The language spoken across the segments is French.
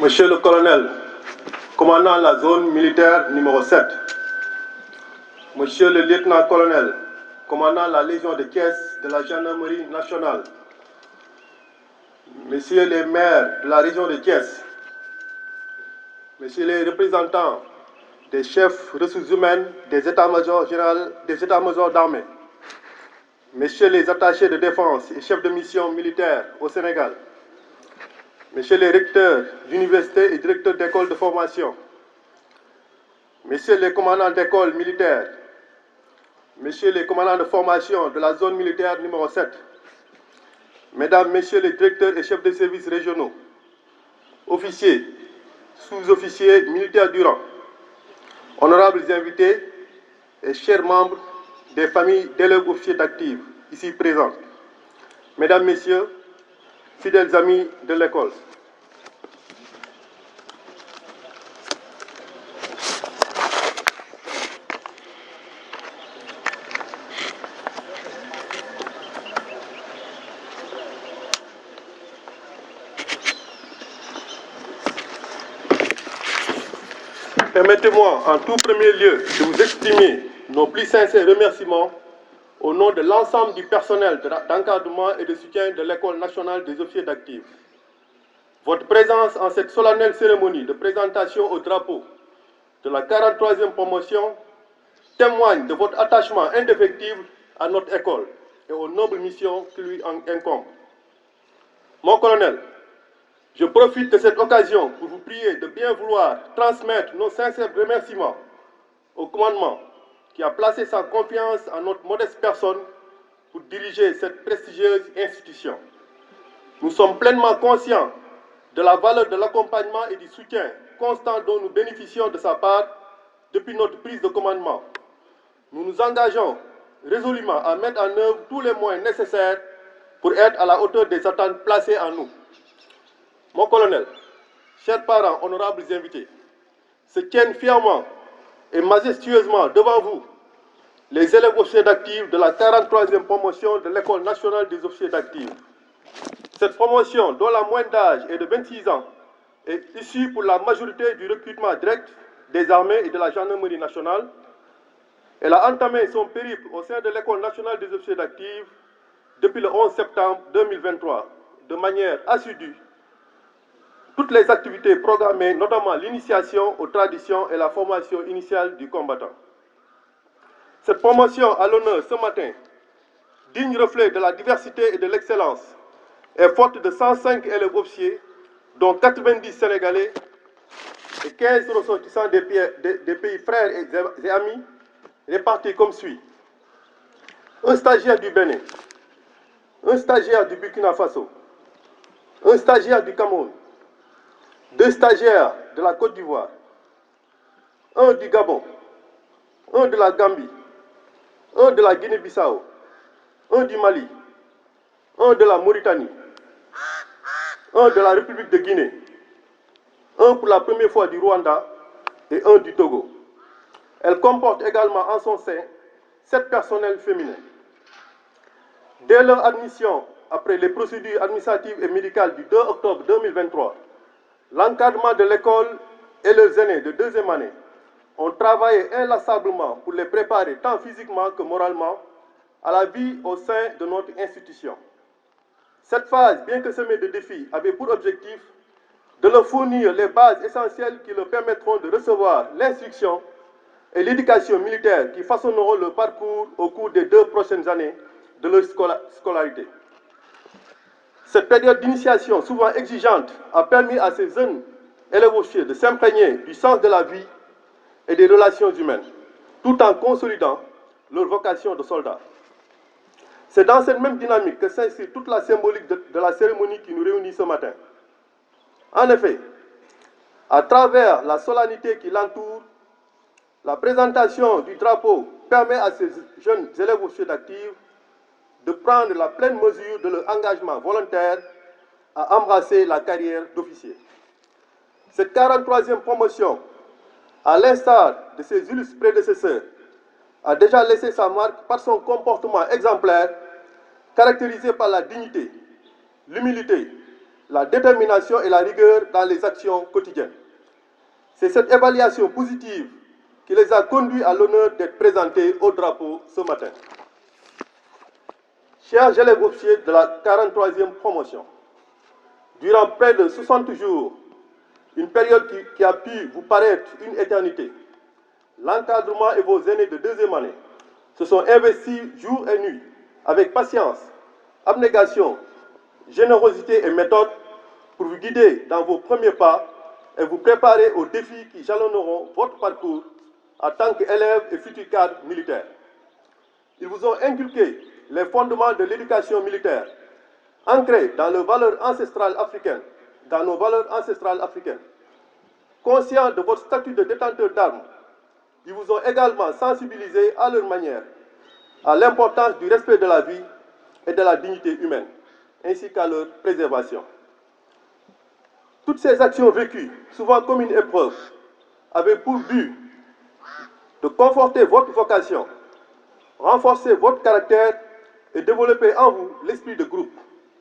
Monsieur le colonel, commandant la zone militaire numéro 7, Monsieur le lieutenant-colonel, commandant la Légion de caisse de la gendarmerie nationale, Messieurs les maires de la région de Thiès, Messieurs les représentants des chefs ressources humaines des états-majors d'armée, Messieurs les attachés de défense et chefs de mission militaire au Sénégal, Messieurs les recteurs d'université et directeurs d'écoles de formation, Messieurs les commandants d'écoles militaires, Messieurs les commandants de formation de la zone militaire numéro 7, Mesdames, Messieurs les directeurs et chefs de services régionaux, officiers, sous-officiers militaires du rang, honorables invités et chers membres des familles d'élèves officiers d'actifs ici présents, Mesdames, Messieurs, fidèles amis de l'école. Permettez-moi en tout premier lieu de vous exprimer nos plus sincères remerciements au nom de l'ensemble du personnel d'encadrement et de soutien de l'École nationale des officiers d'actifs. Votre présence en cette solennelle cérémonie de présentation au drapeau de la 43e promotion témoigne de votre attachement indéfectible à notre école et aux nobles missions qui lui incombent. Mon colonel, je profite de cette occasion pour vous prier de bien vouloir transmettre nos sincères remerciements au commandement qui a placé sa confiance en notre modeste personne pour diriger cette prestigieuse institution. Nous sommes pleinement conscients de la valeur de l'accompagnement et du soutien constant dont nous bénéficions de sa part depuis notre prise de commandement. Nous nous engageons résolument à mettre en œuvre tous les moyens nécessaires pour être à la hauteur des attentes placées en nous. Mon colonel, chers parents, honorables invités, se tiennent fièrement et majestueusement devant vous les élèves officiers d'actifs de la 43e promotion de l'École nationale des officiers d'actifs. Cette promotion, dont la moyenne d'âge est de 26 ans, est issue pour la majorité du recrutement direct des armées et de la gendarmerie nationale. Elle a entamé son périple au sein de l'École nationale des officiers d'actifs depuis le 11 septembre 2023, de manière assidue. Toutes les activités programmées, notamment l'initiation aux traditions et la formation initiale du combattant. Cette promotion à l'honneur ce matin, digne reflet de la diversité et de l'excellence, est forte de 105 élèves officiers, dont 90 Sénégalais et 15 ressortissants des pays frères et amis, répartis comme suit. Un stagiaire du Bénin, un stagiaire du Burkina Faso, un stagiaire du Cameroun, 2 stagiaires de la Côte d'Ivoire, 1 du Gabon, 1 de la Gambie, 1 de la Guinée-Bissau, 1 du Mali, 1 de la Mauritanie, 1 de la République de Guinée, 1 pour la première fois du Rwanda et 1 du Togo. Elle comporte également en son sein 7 personnels féminins. Dès leur admission, après les procédures administratives et médicales du 2 octobre 2023, l'encadrement de l'école et leurs aînés de 2e année ont travaillé inlassablement pour les préparer tant physiquement que moralement à la vie au sein de notre institution. Cette phase, bien que semée de défis, avait pour objectif de leur fournir les bases essentielles qui leur permettront de recevoir l'instruction et l'éducation militaire qui façonneront leur parcours au cours des 2 prochaines années de leur scolarité. Cette période d'initiation souvent exigeante a permis à ces jeunes élèves officiers de s'imprégner du sens de la vie et des relations humaines, tout en consolidant leur vocation de soldats. C'est dans cette même dynamique que s'inscrit toute la symbolique de la cérémonie qui nous réunit ce matin. En effet, à travers la solennité qui l'entoure, la présentation du drapeau permet à ces jeunes élèves officiers d'actifs de prendre la pleine mesure de leur engagement volontaire à embrasser la carrière d'officier. Cette 43e promotion, à l'instar de ses illustres prédécesseurs, a déjà laissé sa marque par son comportement exemplaire, caractérisé par la dignité, l'humilité, la détermination et la rigueur dans les actions quotidiennes. C'est cette évaluation positive qui les a conduits à l'honneur d'être présentés au drapeau ce matin. Chers élèves officiers de la 43e promotion, durant près de 60 jours, une période qui a pu vous paraître une éternité, l'encadrement et vos aînés de deuxième année se sont investis jour et nuit avec patience, abnégation, générosité et méthode pour vous guider dans vos premiers pas et vous préparer aux défis qui jalonneront votre parcours en tant qu'élève et futur cadre militaire. Ils vous ont inculqué les fondements de l'éducation militaire, ancrés dans nos valeurs ancestrales africaines. Conscients de votre statut de détenteur d'armes, ils vous ont également sensibilisé à leur manière à l'importance du respect de la vie et de la dignité humaine, ainsi qu'à leur préservation. Toutes ces actions vécues, souvent comme une épreuve, avaient pour but de conforter votre vocation, renforcer votre caractère et développer en vous l'esprit de groupe,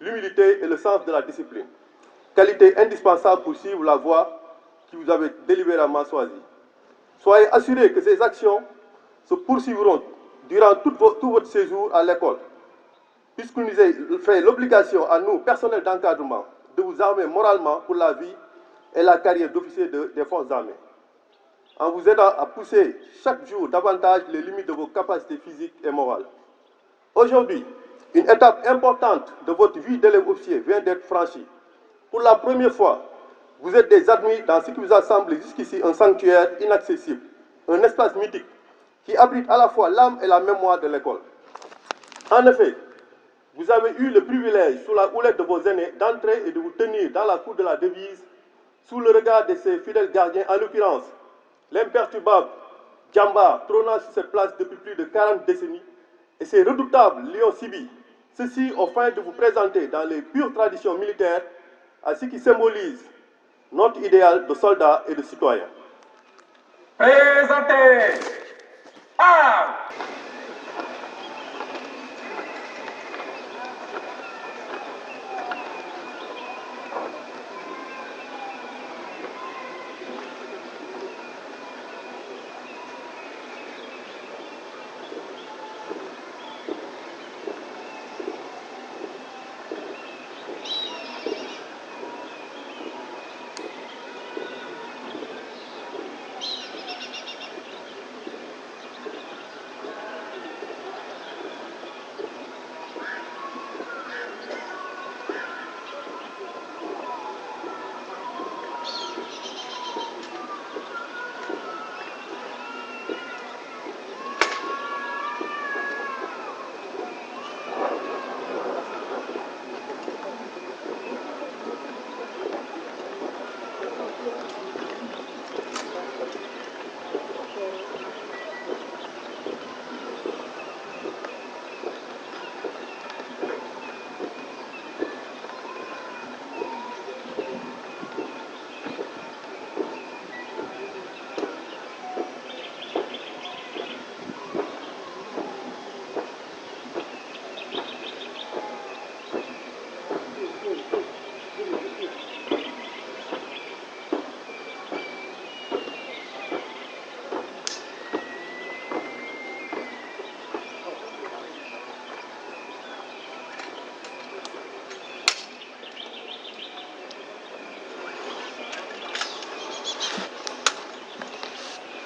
l'humilité et le sens de la discipline, qualité indispensable pour suivre la voie que vous avez délibérément choisie. Soyez assurés que ces actions se poursuivront durant tout votre séjour à l'école, puisqu'il nous est fait l'obligation à nous, personnels d'encadrement, de vous armer moralement pour la vie et la carrière d'officier des forces armées, en vous aidant à pousser chaque jour davantage les limites de vos capacités physiques et morales. Aujourd'hui, une étape importante de votre vie d'élève officier vient d'être franchie. Pour la première fois, vous êtes des admis dans ce qui vous a semblé jusqu'ici un sanctuaire inaccessible, un espace mythique qui abrite à la fois l'âme et la mémoire de l'école. En effet, vous avez eu le privilège, sous la houlette de vos aînés, d'entrer et de vous tenir dans la cour de la devise, sous le regard de ses fidèles gardiens, en l'occurrence, l'imperturbable Djamba, trônant sur cette place depuis plus de 40 décennies, et ses redoutables Lions Sibi, ceci aux fins de vous présenter dans les pures traditions militaires à ce qui symbolise notre idéal de soldats et de citoyens. Présentez! Ah!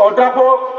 Au drapeau.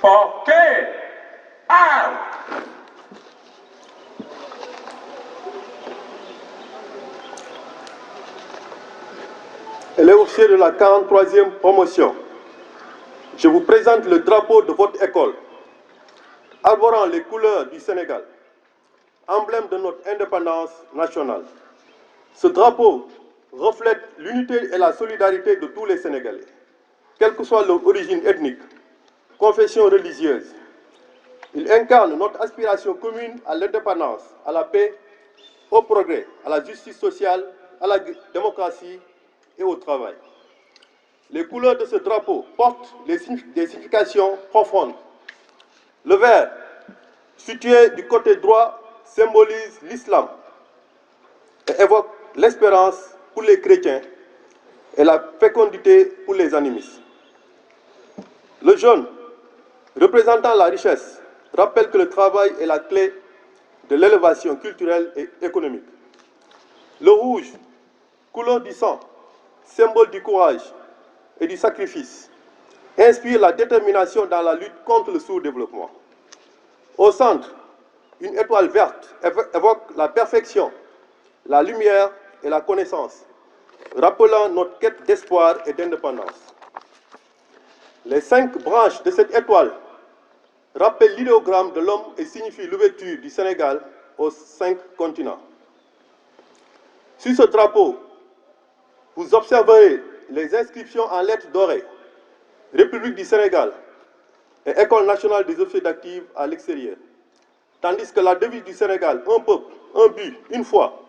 Portez. Out. Et les officiers de la 43e promotion, je vous présente le drapeau de votre école, arborant les couleurs du Sénégal, emblème de notre indépendance nationale. Ce drapeau reflète l'unité et la solidarité de tous les Sénégalais, quelle que soit leur origine ethnique, confession religieuse. Il incarne notre aspiration commune à l'indépendance, à la paix, au progrès, à la justice sociale, à la démocratie et au travail. Les couleurs de ce drapeau portent des significations profondes. Le vert, situé du côté droit, symbolise l'islam et évoque l'espérance pour les chrétiens et la fécondité pour les animistes. Le jaune, représentant la richesse, rappelle que le travail est la clé de l'élévation culturelle et économique. Le rouge, couleur du sang, symbole du courage et du sacrifice, inspire la détermination dans la lutte contre le sous-développement. Au centre, une étoile verte évoque la perfection, la lumière et la connaissance, rappelant notre quête d'espoir et d'indépendance. Les 5 branches de cette étoile rappellent l'idéogramme de l'homme et signifient l'ouverture du Sénégal aux 5 continents. Sur ce drapeau, vous observerez les inscriptions en lettres dorées, République du Sénégal et École nationale des officiers d'active à l'extérieur. Tandis que la devise du Sénégal, un peuple, un but, une foi,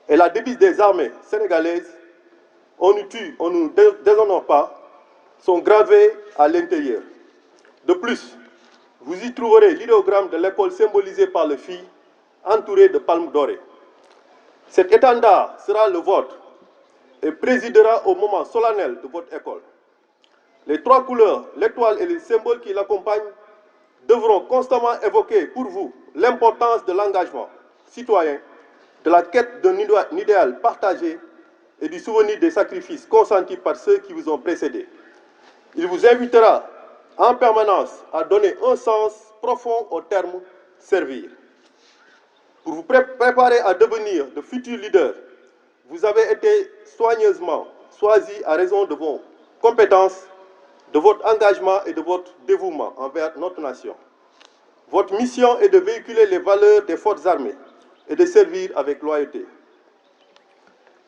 et la devise des armées sénégalaises, on nous tue, on ne nous déshonore pas, sont gravées à l'intérieur. De plus, vous y trouverez l'idéogramme de l'école symbolisé par le FI, entouré de palmes dorées. Cet étendard sera le vôtre et présidera au moment solennel de votre école. Les 3 couleurs, l'étoile et les symboles qui l'accompagnent, devront constamment évoquer pour vous l'importance de l'engagement citoyen, de la quête d'un idéal partagé et du souvenir des sacrifices consentis par ceux qui vous ont précédés. Il vous invitera en permanence à donner un sens profond au terme « servir ». Pour vous préparer à devenir de futurs leaders, vous avez été soigneusement choisis à raison de vos compétences, de votre engagement et de votre dévouement envers notre nation. Votre mission est de véhiculer les valeurs des forces armées et de servir avec loyauté.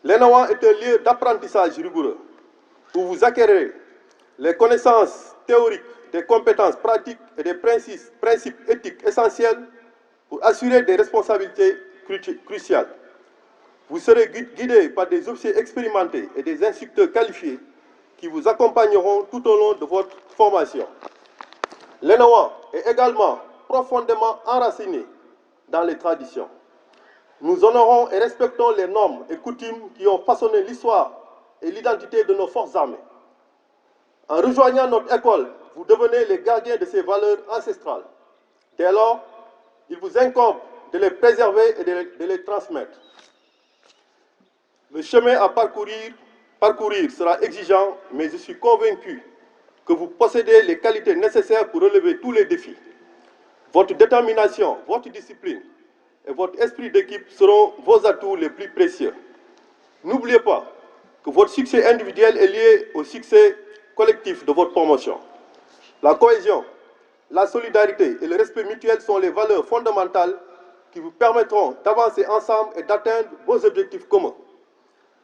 L'ENAWA est un lieu d'apprentissage rigoureux où vous acquérez les connaissances théoriques, des compétences pratiques et des principes éthiques essentiels pour assurer des responsabilités cruciales. Vous serez guidé par des officiers expérimentés et des instructeurs qualifiés qui vous accompagneront tout au long de votre formation. L'ENAWA est également profondément enraciné dans les traditions. Nous honorons et respectons les normes et coutumes qui ont façonné l'histoire et l'identité de nos forces armées. En rejoignant notre école, vous devenez les gardiens de ces valeurs ancestrales. Dès lors, il vous incombe de les préserver et de les transmettre. Le chemin à parcourir sera exigeant, mais je suis convaincu que vous possédez les qualités nécessaires pour relever tous les défis. Votre détermination, votre discipline et votre esprit d'équipe seront vos atouts les plus précieux. N'oubliez pas que votre succès individuel est lié au succès collectif de votre promotion. La cohésion, la solidarité et le respect mutuel sont les valeurs fondamentales qui vous permettront d'avancer ensemble et d'atteindre vos objectifs communs.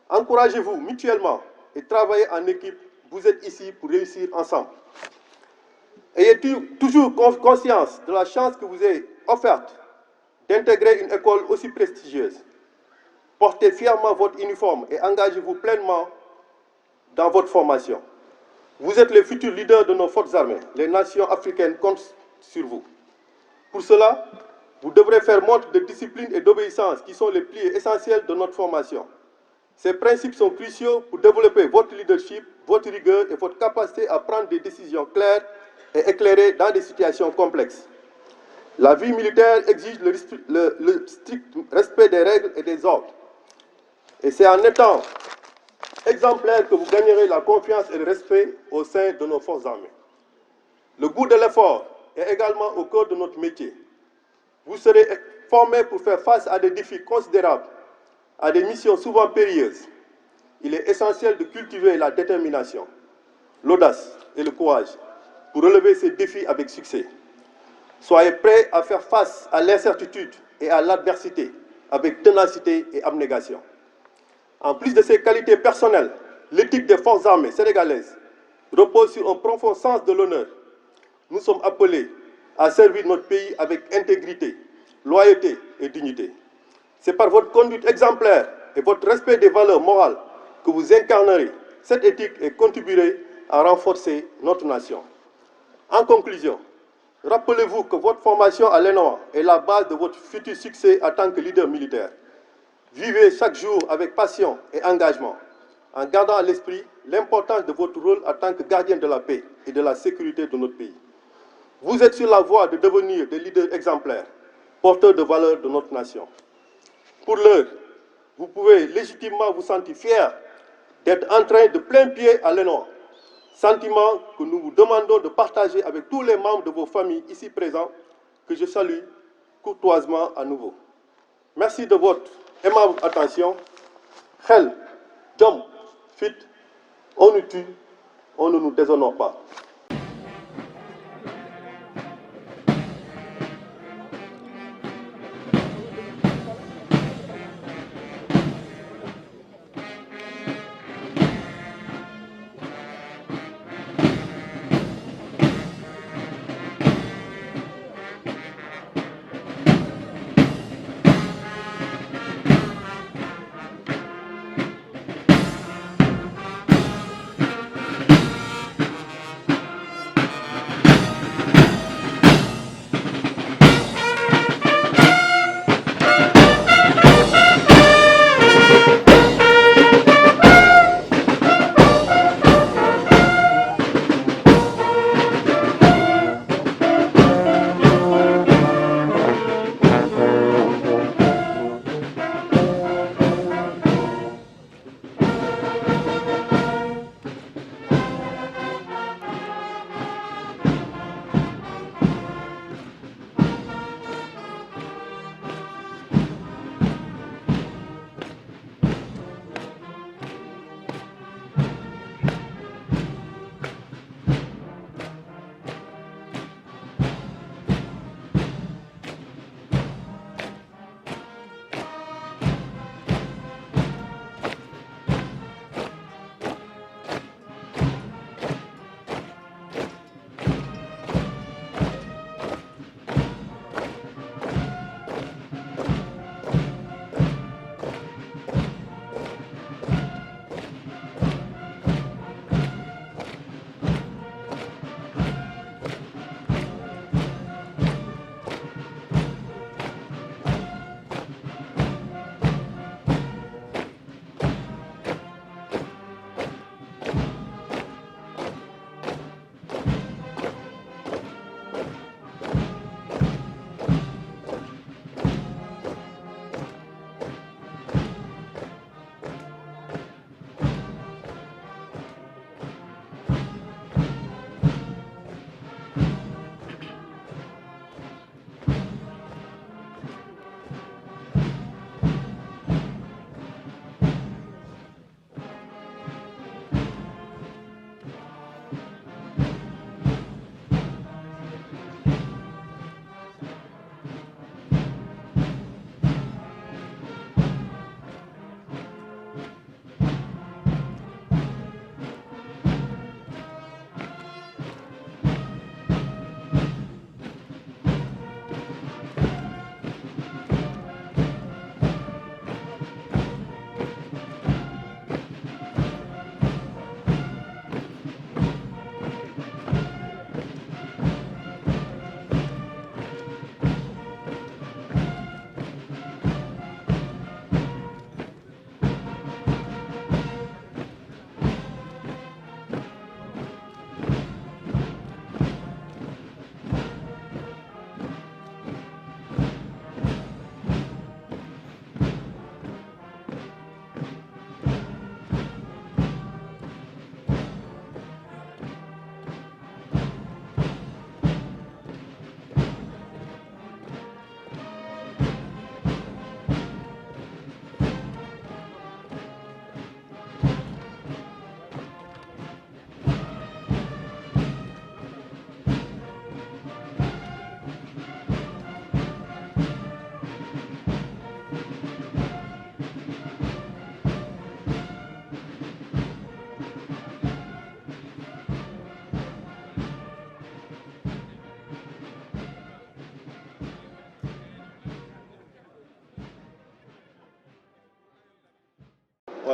Encouragez-vous mutuellement et travaillez en équipe. Vous êtes ici pour réussir ensemble. Ayez toujours conscience de la chance que vous est offerte d'intégrer une école aussi prestigieuse. Portez fièrement votre uniforme et engagez-vous pleinement dans votre formation. Vous êtes les futurs leaders de nos forces armées. Les nations africaines comptent sur vous. Pour cela, vous devrez faire montre de discipline et d'obéissance qui sont les piliers essentiels de notre formation. Ces principes sont cruciaux pour développer votre leadership, votre rigueur et votre capacité à prendre des décisions claires et éclairées dans des situations complexes. La vie militaire exige le strict respect des règles et des ordres. Et c'est en étant exemplaire que vous gagnerez la confiance et le respect au sein de nos forces armées. Le goût de l'effort et également au cœur de notre métier. Vous serez formés pour faire face à des défis considérables, à des missions souvent périlleuses. Il est essentiel de cultiver la détermination, l'audace et le courage pour relever ces défis avec succès. Soyez prêts à faire face à l'incertitude et à l'adversité avec ténacité et abnégation. En plus de ces qualités personnelles, l'éthique des forces armées sénégalaises repose sur un profond sens de l'honneur. Nous sommes appelés à servir notre pays avec intégrité, loyauté et dignité. C'est par votre conduite exemplaire et votre respect des valeurs morales que vous incarnerez cette éthique et contribuerez à renforcer notre nation. En conclusion, rappelez-vous que votre formation à l'ENOA est la base de votre futur succès en tant que leader militaire. Vivez chaque jour avec passion et engagement, en gardant à l'esprit l'importance de votre rôle en tant que gardien de la paix et de la sécurité de notre pays. Vous êtes sur la voie de devenir des leaders exemplaires, porteurs de valeurs de notre nation. Pour l'heure, vous pouvez légitimement vous sentir fier d'être entré de plein pied à l'ENOA, sentiment que nous vous demandons de partager avec tous les membres de vos familles ici présents, que je salue courtoisement à nouveau. Merci de votre aimable attention. Xel, jom, fit, on nous tue, on ne nous déshonore pas.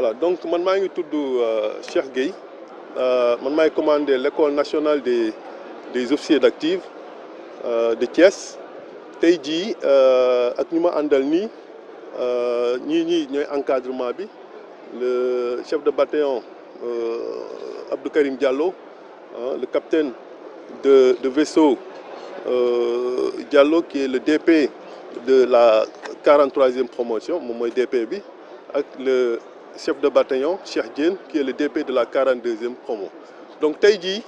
voilà donc man maa ngi tudd Cheikh Gueye man maay commandé l'école nationale des officiers d'active de Thiès tey jii ak ñu ma àndal nii ñii ñooy encadrement bi le chef de bataillon Abdou Karim Diallo, le capitaine de vaisseau Diallo qui est le DP de la 43e promotion moom mooy DP bi ak le chef de bataillon Cheikh Diène qui est le DP de la 42e promo. Donc tey jii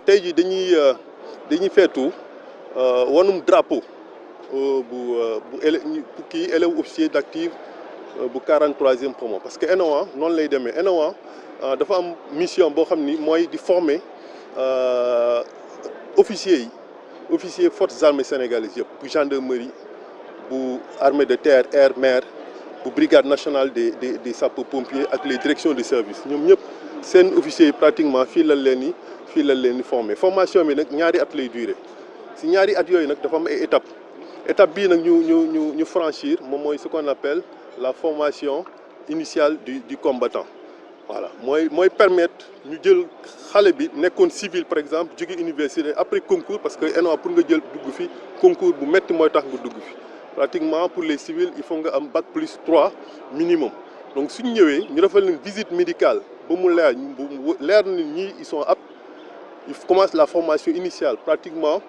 dañuy feetu wanum drapeau bu kii élève officier d'active bu 43e promo parce que ENOA noonu lay demee ENOA dafa am mission boo xam ni mooy di former officiers forces armées sénégalaises yëpp bu gendarmerie bu armée de terre air mer bu brigade nationale des sapeurs-pompiers ak les directions de service ñoom ñëpp seen officiers yi pratiquement fii lañ leen di former formation bi nag ñaari at lay durer si ñaari at yooyu nag dafa am ay étape bii nag ñu franchir moom mooy ce qu'on appelle la formation initiale du combattant. Voilà mooy permettre ñu jël xale bi nekkoon civil par exemple jóge université après concours parce que ENOA pour nga jël dugg fi concours bu métti mooy tax nga dugg fi pratiquement pour les civils il faut nga am bac plus 3 minimum. Donc suñu ñëwee ñu defal leen visite médicale ba mu leer ni ñii ils sont aptes ils commencent la formation initiale pratiquement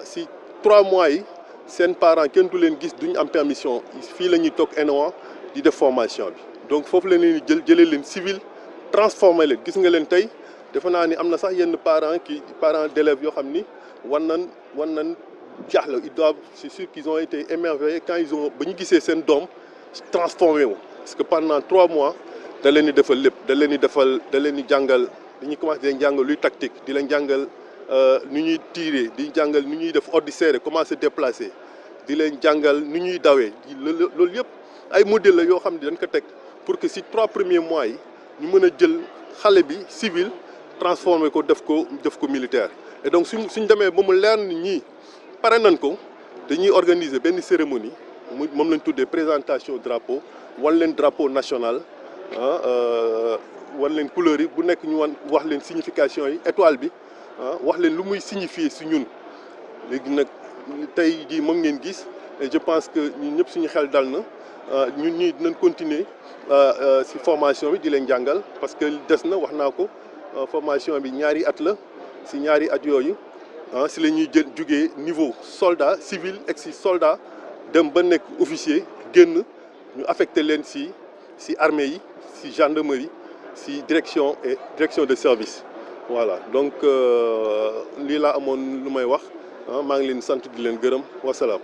si 3 mois yi seen parents kenn du leen gis duñu am permission fii la ñuy toog ENOA di def formation bi. Donc foofu la leen di jëlee leen civil transformé leen gis nga leen tey defe naa ni am na sax yenn parents d'élèves yoo xam ni wan nan jaaxle ils doivent c'est sûr qu'ils ont été émerveillés quand ba ñu gisee seen doom transformé wu. Parce que pendant 3 mois da leen di defal lépp da leen di jàngal dañuy commencé di leen jàngal luy tactique di leen jàngal nu ñuy tirer di jàngal nu ñuy def ordre serré comment se déplacer di leen jàngal nu ñuy dawee loolu yëpp ay modèle la yoo xam ne dañ ko teg. Pour que si 3 premiers mois yi ñu mën a jël xale bi civil transformé ko def ko militaire et donc suñ demee ba mu leer ni ñii pare nañ ko dañuy organiser benn cérémonie moom lañ tuddee présentation drapeau wan leen drapeau national wan leen couleur yi bu nekk ñu wax leen signification yi étoile bi wax leen lu muy signifier si ñun léegi nag tey jii moom ngeen gis et je pense que ñun ñëpp suñu xel dal na ñun ñii dinañ continuer si formation bi di leen jàngal parce que des na wax naa ko formation bi ñaari at la si ñaari at yooyu si la ñuy jugee niveau soldat civil ak si soldat dem ba nekk officier génn ñu affecté leen si armée yi si gendarmerie si direction de service. Voilà donc lii laa amoon lu may wax maa ngi leen sant di leen gërëm wasalaam.